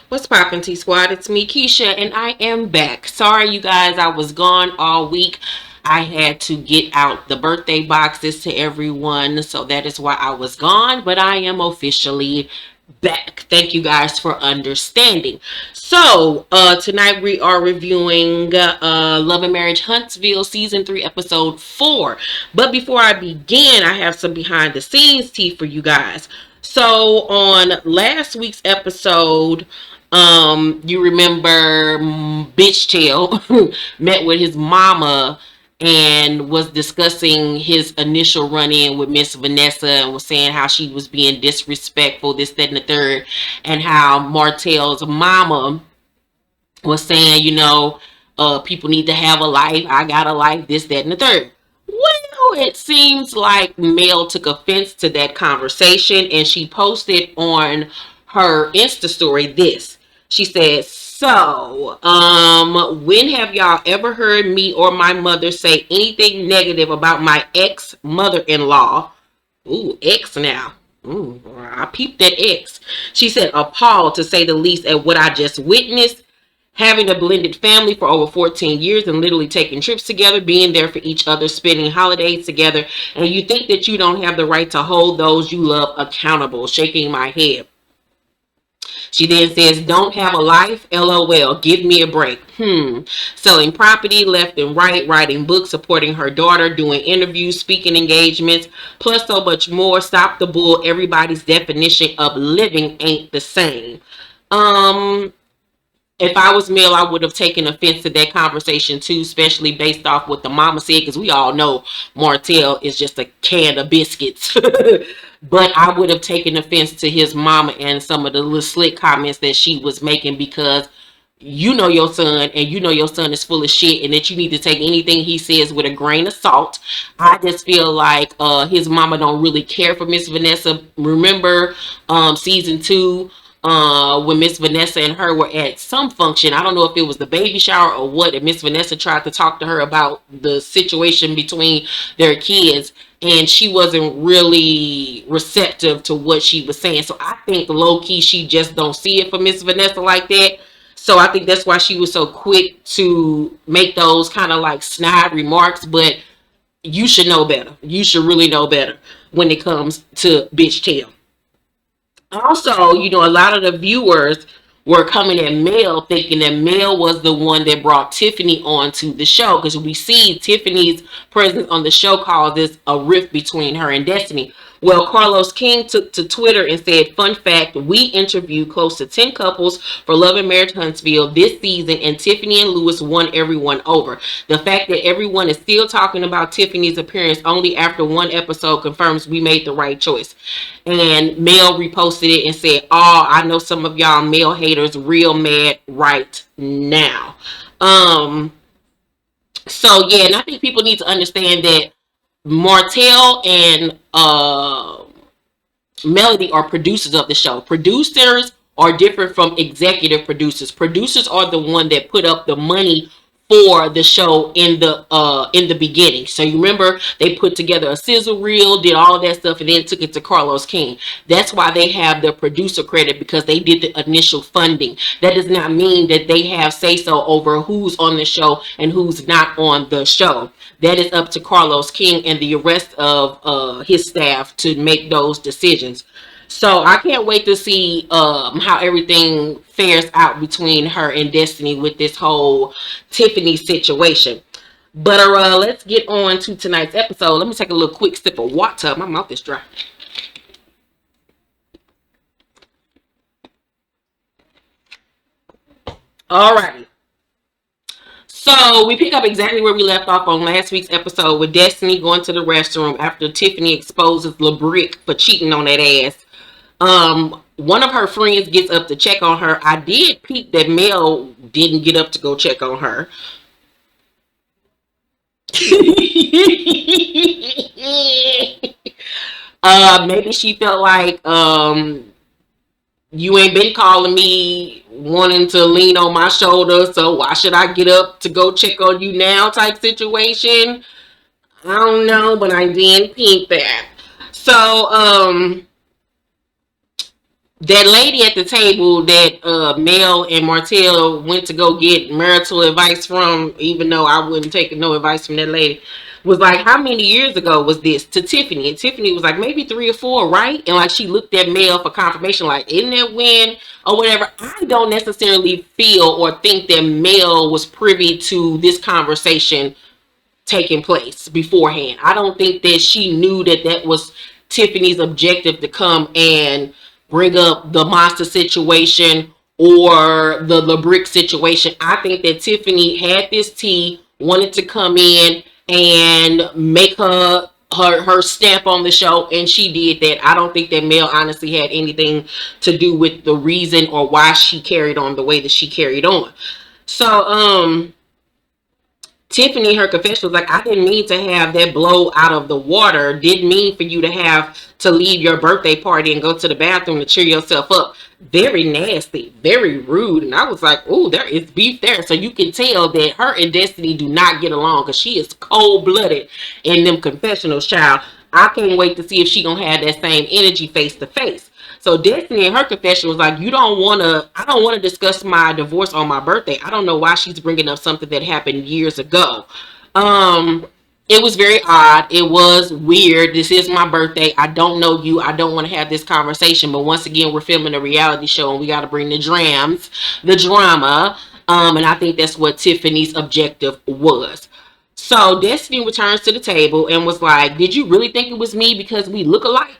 What's poppin', T Squad? It's me, Keisha, and I am back. Sorry, you guys, I was gone all week. I had to get out the birthday boxes to everyone, so that is why I was gone, but I am officially back. Thank you guys for understanding. So, tonight we are reviewing Love and Marriage Huntsville Season 3, Episode 4. But before I begin, I have some behind the scenes tea for you guys. So, on last week's episode, you remember Bitch Tail met with his mama and was discussing his initial run-in with Miss Vanessa and was saying how she was being disrespectful, this, that, and the third, and how Martell's mama was saying, people need to have a life. I got a life, this, that, and the third. Well, it seems like Mel took offense to that conversation and she posted on her Insta story this. She said, when have y'all ever heard me or my mother say anything negative about my ex-mother-in-law? Ooh, ex now. Ooh, I peeped that ex. She said, appalled to say the least at what I just witnessed. Having a blended family for over 14 years and literally taking trips together, being there for each other, spending holidays together, and you think that you don't have the right to hold those you love accountable. Shaking my head. She then says, don't have a life? LOL. Give me a break. Selling property left and right, writing books, supporting her daughter, doing interviews, speaking engagements, plus so much more. Stop the bull. Everybody's definition of living ain't the same. If I was Mel, I would have taken offense to that conversation too, especially based off what the mama said, because we all know Martell is just a can of biscuits. But I would have taken offense to his mama and some of the little slick comments that she was making, because you know your son and you know your son is full of shit and that you need to take anything he says with a grain of salt. I just feel like his mama don't really care for Miss Vanessa. Remember season 2, when Miss Vanessa and her were at some function. I don't know if it was the baby shower or what, and Miss Vanessa tried to talk to her about the situation between their kids, and she wasn't really receptive to what she was saying. So I think low-key she just don't see it for Miss Vanessa like that. So I think that's why she was so quick to make those kind of like snide remarks. But you should know better. You should really know better when it comes to Bitch Tail. Also, a lot of the viewers were coming at Mel thinking that Mel was the one that brought Tiffany onto the show, because we see Tiffany's presence on the show causes a rift between her and Destiny. Well, Carlos King took to Twitter and said, fun fact, we interviewed close to 10 couples for Love and Marriage Huntsville this season, and Tiffany and Lewis won everyone over. The fact that everyone is still talking about Tiffany's appearance only after one episode confirms we made the right choice. And Mel reposted it and said, oh, I know some of y'all male haters real mad right now. So yeah, and I think people need to understand that Martell and Melody are producers of the show. Producers are different from executive producers. Producers are the one that put up the money for the show in the beginning. So you remember they put together a sizzle reel, did all of that stuff, and then took it to Carlos King. That's why they have the producer credit, because they did the initial funding. That does not mean that they have say so over who's on the show and who's not on the show. That is up to Carlos King and the rest of his staff to make those decisions. So I can't wait to see how everything fares out between her and Destiny with this whole Tiffany situation. But let's get on to tonight's episode. Let me take a little quick sip of water. My mouth is dry. Alrighty. So we pick up exactly where we left off on last week's episode, with Destiny going to the restroom after Tiffany exposes LeBrick for cheating on that ass. One of her friends gets up to check on her. I did peep that Mel didn't get up to go check on her. Maybe she felt like you ain't been calling me wanting to lean on my shoulder, so why should I get up to go check on you now type situation. I don't know, but I did peep that. So that lady at the table that Mel and Martell went to go get marital advice from, even though I wouldn't take no advice from that lady, was like, how many years ago was this, to Tiffany? And Tiffany was like, maybe 3 or 4, right? And like, she looked at Mel for confirmation, like, isn't that when or whatever. I don't necessarily feel or think that Mel was privy to this conversation taking place beforehand. I don't think that she knew that that was Tiffany's objective, to come and bring up the monster situation or the brick situation. I think that Tiffany had this tea, wanted to come in and make her stamp on the show, and she did that. I don't think that Mel honestly had anything to do with the reason or why she carried on the way that she carried on. So Tiffany, her confession was like, I didn't mean to have that blow out of the water. Didn't mean for you to have to leave your birthday party and go to the bathroom to cheer yourself up. Very nasty, very rude. And I was like, oh, there is beef there. So you can tell that her and Destiny do not get along, because she is cold-blooded in them confessionals, child. I can't wait to see if she gonna have that same energy face to face. So Destiny in her confession was like, I don't want to discuss my divorce on my birthday. I don't know why she's bringing up something that happened years ago. It was very odd. It was weird. This is my birthday. I don't know you. I don't want to have this conversation. But once again, we're filming a reality show and we got to bring the drama. And I think that's what Tiffany's objective was. So Destiny returns to the table and was like, did you really think it was me because we look alike?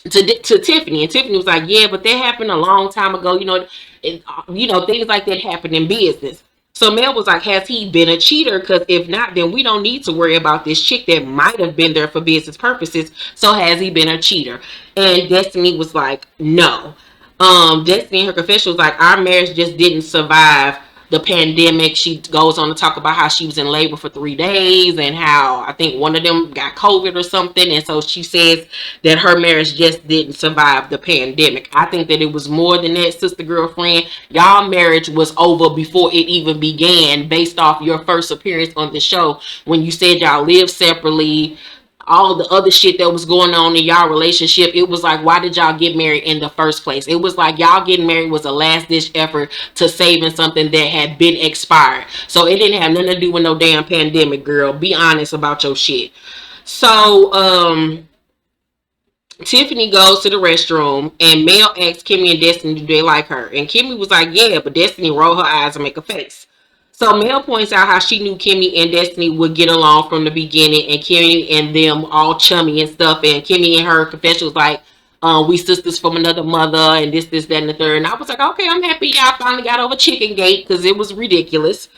To Tiffany, and Tiffany was like, yeah, but that happened a long time ago. Things like that happen in business. So Mel was like, has he been a cheater? Because if not, then we don't need to worry about this chick that might have been there for business purposes. So has he been a cheater? And Destiny was like, no. Destiny in her confession was like, our marriage just didn't survive the pandemic. She goes on to talk about how she was in labor for 3 days and how I think one of them got COVID or something. And so she says that her marriage just didn't survive the pandemic. I think that it was more than that, sister girlfriend. Y'all marriage was over before it even began, based off your first appearance on the show when you said y'all live separately. All the other shit that was going on in y'all relationship, it was like, why did y'all get married in the first place? It was like y'all getting married was a last ditch effort to saving something that had been expired. So it didn't have nothing to do with no damn pandemic, girl. Be honest about your shit. So Tiffany goes to the restroom and Mel asks Kimmy and Destiny, do they like her? And Kimmy was like, yeah, but Destiny rolled her eyes and make a face. So Mel points out how she knew Kimmy and Destiny would get along from the beginning, and Kimmy and them all chummy and stuff. And Kimmy and her confession was like, we sisters from another mother, and this, that, and the third. And I was like, okay, I'm happy y'all finally got over Chicken Gate, because it was ridiculous.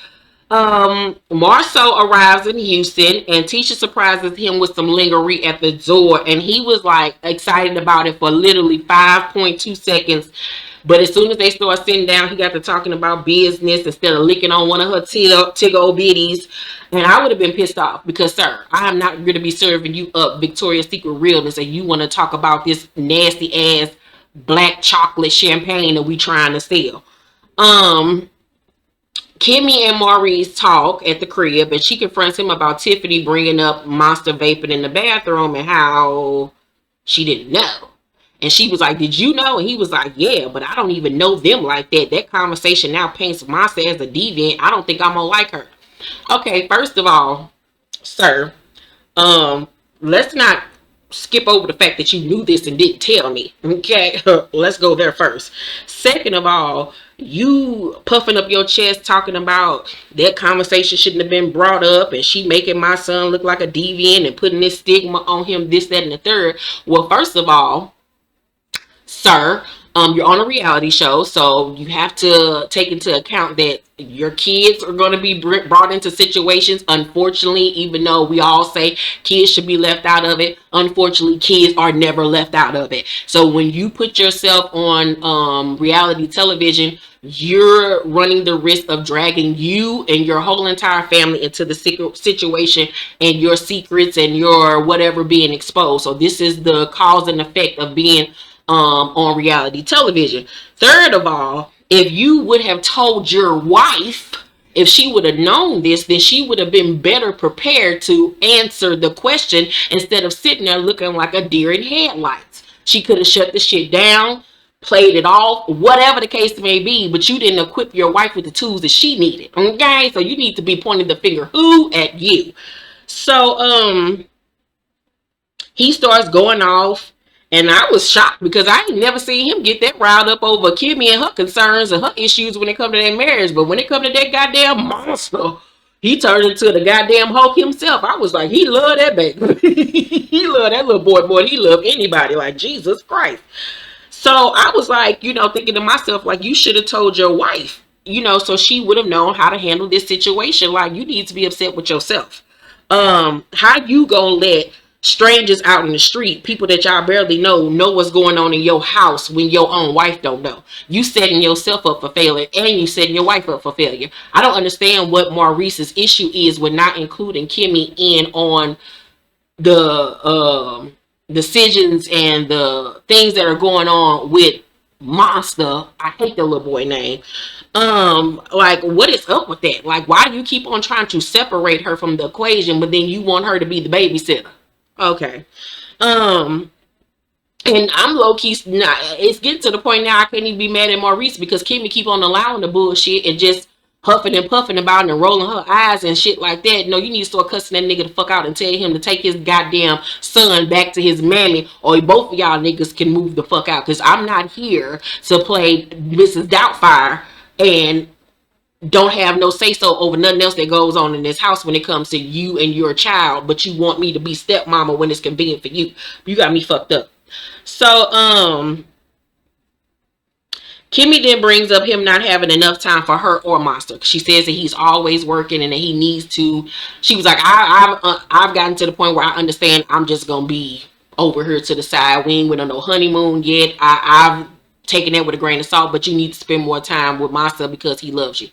Marceau arrives in Houston, and Tisha surprises him with some lingerie at the door, and he was like excited about it for literally 5.2 seconds. But as soon as they start sitting down, he got to talking about business instead of licking on one of her tiggle bitties. And I would have been pissed off because, sir, I am not going to be serving you up Victoria's Secret realness and you want to talk about this nasty ass black chocolate champagne that we trying to sell. Kimmy and Maurice talk at the crib, and she confronts him about Tiffany bringing up monster vaping in the bathroom and how she didn't know. And she was like, did you know? And he was like, yeah, but I don't even know them like that. That conversation now paints Monster as a deviant. I don't think I'm going to like her. Okay, first of all, sir, let's not skip over the fact that you knew this and didn't tell me. Okay, let's go there first. Second of all, you puffing up your chest talking about that conversation shouldn't have been brought up and she making my son look like a deviant and putting this stigma on him, this, that, and the third. Well, first of all, sir, you're on a reality show, so you have to take into account that your kids are going to be brought into situations. Unfortunately, even though we all say kids should be left out of it, unfortunately, kids are never left out of it. So when you put yourself on reality television, you're running the risk of dragging you and your whole entire family into the situation and your secrets and your whatever being exposed. So this is the cause and effect of being on reality television. Third of all, if you would have told your wife, if she would have known this, then she would have been better prepared to answer the question instead of sitting there looking like a deer in headlights. She could have shut the shit down, played it off, whatever the case may be, but you didn't equip your wife with the tools that she needed. Okay, so you need to be pointing the finger who at you. So he starts going off, and I was shocked because I ain't never seen him get that riled up over Kimmy and her concerns and her issues when it comes to their marriage. But when it comes to that goddamn monster, he turned into the goddamn Hulk himself. I was like, he loved that baby. He loved that little boy. Boy, he loved anybody. Like, Jesus Christ. So I was like, thinking to myself, like, you should have told your wife, so she would have known how to handle this situation. Like, you need to be upset with yourself. How you gonna let strangers out in the street, people that y'all barely know what's going on in your house when your own wife don't know? You setting yourself up for failure, and you setting your wife up for failure. I don't understand what Maurice's issue is with not including Kimmy in on the decisions and the things that are going on with Monster. I hate the little boy name. Like, what is up with that? Like, why do you keep on trying to separate her from the equation, but then you want her to be the babysitter? Okay. And I'm low-key not, it's getting to the point now I can't even be mad at Maurice because Kimmy keep on allowing the bullshit and just huffing and puffing about it and rolling her eyes and shit like that. No, you need to start cussing that nigga the fuck out and tell him to take his goddamn son back to his mammy, or both of y'all niggas can move the fuck out, because I'm not here to play Mrs. Doubtfire and don't have no say-so over nothing else that goes on in this house when it comes to you and your child, but you want me to be stepmama when it's convenient for you. You got me fucked up. So, Kimmy then brings up him not having enough time for her or Monster. She says that he's always working and that he needs to. She was like, I've gotten to the point where I understand I'm just gonna be over here to the side. We ain't went on no honeymoon yet. I've taken that with a grain of salt, but you need to spend more time with Monster because he loves you.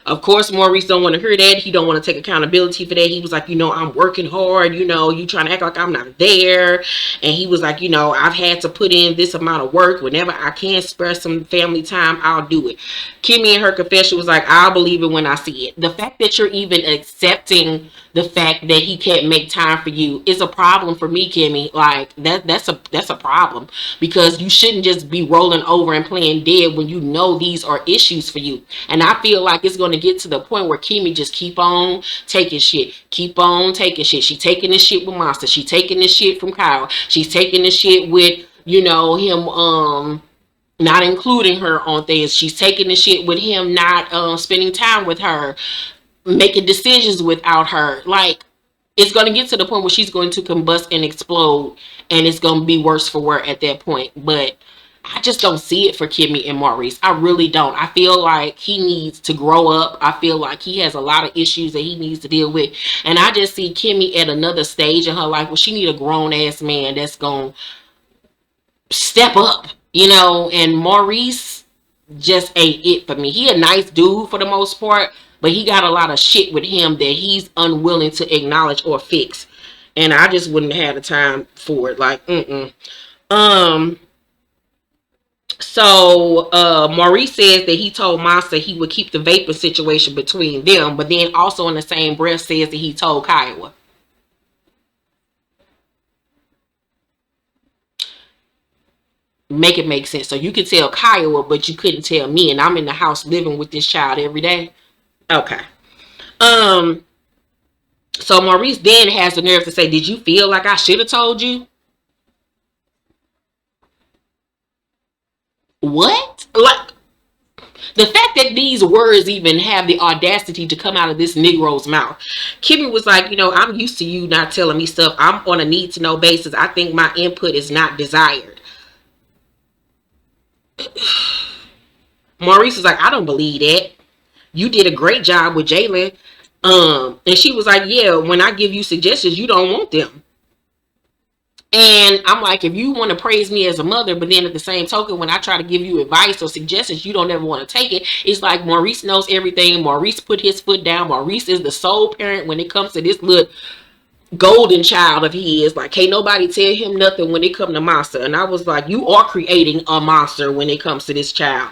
Of course, Maurice don't want to hear that. He don't want to take accountability for that. He was like, I'm working hard. You trying to act like I'm not there. And he was like, I've had to put in this amount of work. Whenever I can spare some family time, I'll do it. Kimmy in her confession was like, I'll believe it when I see it. The fact that you're even accepting the fact that he can't make time for you is a problem for me, Kimmy. Like, that's a problem, because you shouldn't just be rolling over and playing dead when you know these are issues for you. And I feel like it's going to get to the point where Kimmy just keep on taking shit. Keep on taking shit. She taking this shit with Monster. She taking this shit from Kyle. She's taking this shit with, him not including her on things. She's taking the shit with him not spending time with her, making decisions without her. Like, it's going to get to the point where she's going to combust and explode, and it's going to be worse for her at that point. But I just don't see it for Kimmy and Maurice. I really don't. I feel like he needs to grow up. I feel like he has a lot of issues that he needs to deal with. And I just see Kimmy at another stage in her life where she need a grown-ass man that's going to step up, and Maurice just ain't it for me. He a nice dude for the most part, but he got a lot of shit with him that he's unwilling to acknowledge or fix. And I just wouldn't have the time for it. Like, So Maurice says that he told Monster he would keep the vaping situation between them, but then also in the same breath says that he told Kiowa. Make it make sense. So you could tell Kiowa, but you couldn't tell me, and I'm in the house living with this child every day. Okay. So Maurice then has the nerve to say, did you feel like I should have told you? What? Like, the fact that these words even have the audacity to come out of this Negro's mouth. Kimmy was like, I'm used to you not telling me stuff. I'm on a need-to-know basis. I think my input is not desired. Maurice was like, I don't believe that. You did a great job with Jalen. And she was like, yeah, when I give you suggestions, you don't want them. And I'm like, if you want to praise me as a mother, but then at the same token, when I try to give you advice or suggestions, you don't ever want to take it. It's like Maurice knows everything. Maurice put his foot down. Maurice is the sole parent when it comes to this little golden child of his. Like, can't nobody tell him nothing when it comes to Monster. And I was like, you are creating a monster when it comes to this child.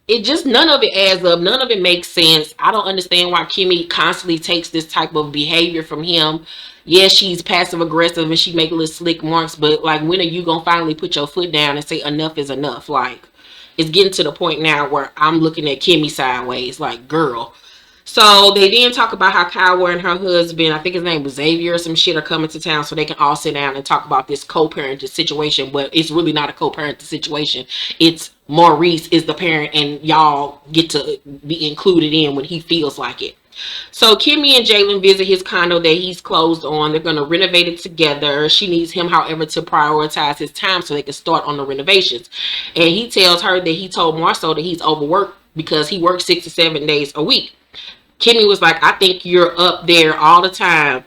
It just, none of it adds up. None of it makes sense. I don't understand why Kimmy constantly takes this type of behavior from him. Yeah, she's passive aggressive and she make little slick marks, but like, when are you gonna finally put your foot down and say enough is enough? Like, it's getting to the point now where I'm looking at Kimmy sideways, like, girl. So they then talk about how Kyra and her husband, I think his name was Xavier or some shit, are coming to town so they can all sit down and talk about this co-parenting situation. But it's really not a co-parenting situation. It's Maurice is the parent and y'all get to be included in when he feels like it. So Kimmy and Jalen visit his condo that he's closed on. They're going to renovate it together. She needs him, however, to prioritize his time so they can start on the renovations. And he tells her that he told Marceau that he's overworked because he works 6 to 7 days a week. Kimmy was like, I think you're up there all the time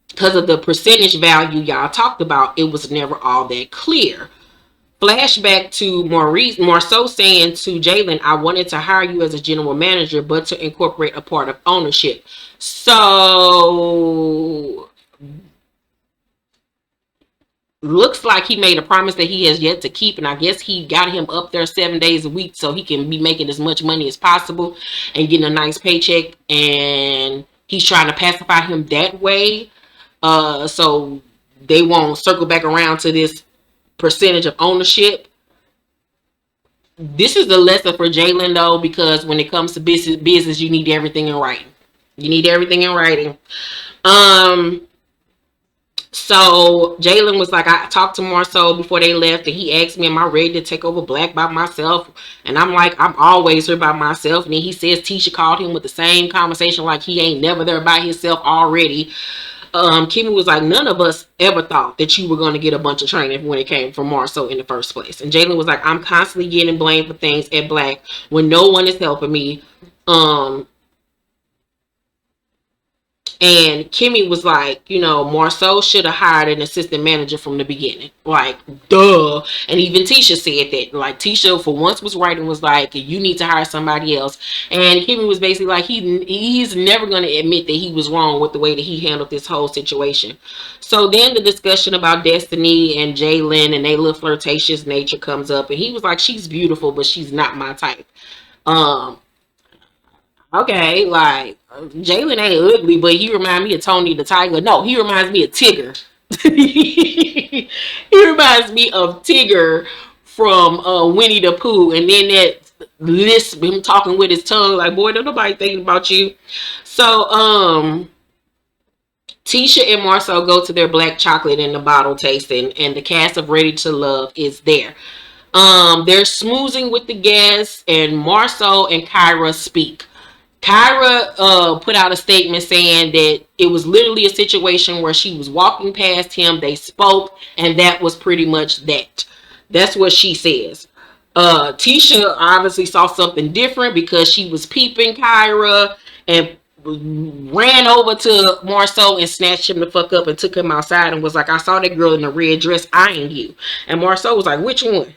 because of the percentage value y'all talked about. It was never all that clear. Flashback to Marceau saying to Jalen, I wanted to hire you as a general manager, but to incorporate a part of ownership. So looks like he made a promise that he has yet to keep, and I guess he got him up there 7 days a week so he can be making as much money as possible and getting a nice paycheck, and he's trying to pacify him that way, so they won't circle back around to this percentage of ownership. This is a lesson for Jalen though, because when it comes to business, you need everything in writing. You need everything in writing. So Jalen was like, I talked to Marceau before they left, and he asked me, am I ready to take over Black by myself? And I'm like, I'm always here by myself. And then he says Tisha called him with the same conversation, like he ain't never there by himself already. Kimmy was like, none of us ever thought that you were going to get a bunch of training when it came from Marceau in the first place. And Jalen was like, I'm constantly getting blamed for things at Black when no one is helping me. And Kimmy was like, you know, Marceau should have hired an assistant manager from the beginning. Like, duh. And even Tisha said that. Like, Tisha, for once, was right and was like, you need to hire somebody else. And Kimmy was basically like, he's never going to admit that he was wrong with the way that he handled this whole situation. So then the discussion about Destiny and Jalen and their little flirtatious nature comes up. And he was like, she's beautiful, but she's not my type. Okay, like, Jalen ain't ugly, but he reminds me of Tony the Tiger. No, he reminds me of Tigger. He reminds me of Tigger from Winnie the Pooh. And then that lisp, him talking with his tongue, like, boy, don't nobody thinking about you. So, Tisha and Marceau go to their black chocolate in the bottle tasting, and the cast of Ready to Love is there. They're smoozing with the guests, and Marceau and Kyra speak. Kyra put out a statement saying that it was literally a situation where she was walking past him, they spoke, and that was pretty much that. That's what she says. Tisha obviously saw something different because she was peeping Kyra and ran over to Marceau and snatched him the fuck up and took him outside and was like, I saw that girl in the red dress eyeing you. And Marceau was like, which one?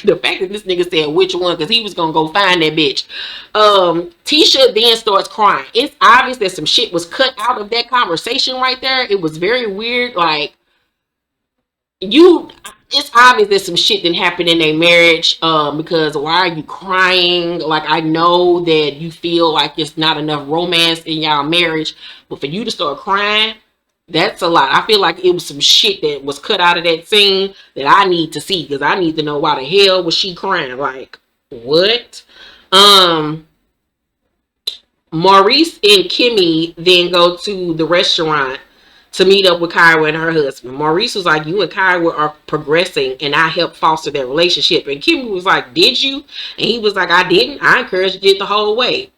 The fact that this nigga said which one, because he was gonna go find that bitch. Tisha then starts crying. It's obvious that some shit was cut out of that conversation right there. It was very weird. Like, it's obvious that some shit didn't happen in their marriage, because why are you crying? Like, I know that you feel like it's not enough romance in y'all marriage, but for you to start crying, that's a lot. I feel like it was some shit that was cut out of that scene that I need to see, because I need to know why the hell was she crying. Like, what? Maurice and Kimmy then go to the restaurant to meet up with Kyra and her husband. Maurice was like, you and Kyra are progressing and I helped foster their relationship. And Kimmy was like, did you? And he was like, I didn't. I encouraged it the whole way.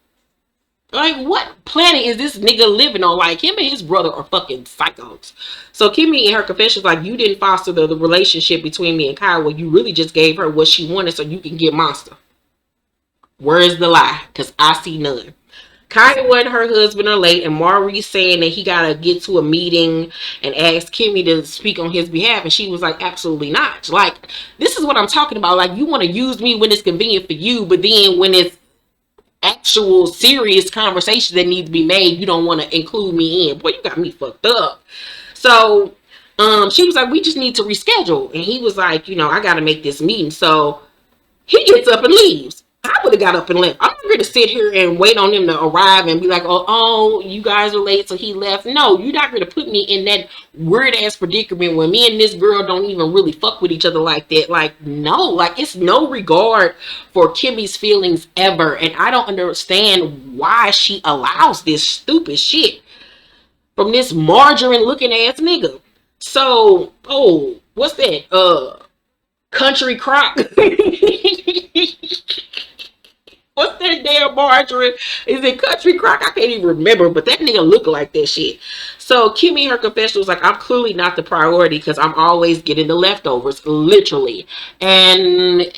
Like, what planet is this nigga living on? Like, him and his brother are fucking psychos. So Kimmy in her confession was like, you didn't foster the relationship between me and Kyra. You really just gave her what she wanted so you can get Monster. Where is the lie? Because I see none. Kyra and her husband are late, and Maurice saying that he gotta get to a meeting and ask Kimmy to speak on his behalf, and she was like, absolutely not. Like, this is what I'm talking about. Like, you want to use me when it's convenient for you, but then when it's actual serious conversations that need to be made, you don't want to include me in. Boy, you got me fucked up. So she was like, we just need to reschedule, and he was like, you know, I gotta make this meeting. So He gets up and leaves. I would have got up and left. I'm not going to sit here and wait on him to arrive and be like, oh, you guys are late, so he left. No, you're not going to put me in that weird ass predicament when me and this girl don't even really fuck with each other like that. Like, no, like, it's no regard for Kimmy's feelings ever. And I don't understand why she allows this stupid shit from this margarine looking ass nigga. So, oh, what's that? Country Crock. What's that damn margarine? Is it Country Crock? I can't even remember, but that nigga look like that shit. So Kimmy, her confession was like, I'm clearly not the priority because I'm always getting the leftovers, literally. And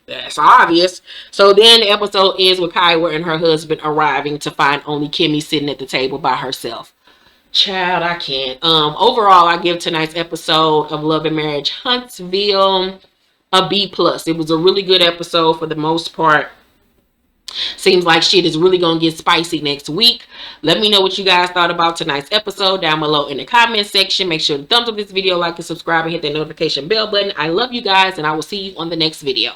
that's obvious. So then the episode ends with Kyra and her husband arriving to find only Kimmy sitting at the table by herself. Child, I can't. Overall, I give tonight's episode of Love and Marriage Huntsville a B+. It was a really good episode for the most part. Seems like shit is really gonna get spicy next week. Let me know what you guys thought about tonight's episode down below in the comment section. Make sure to thumbs up this video, like and subscribe, and hit that notification bell button. I love you guys, and I will see you on the next video.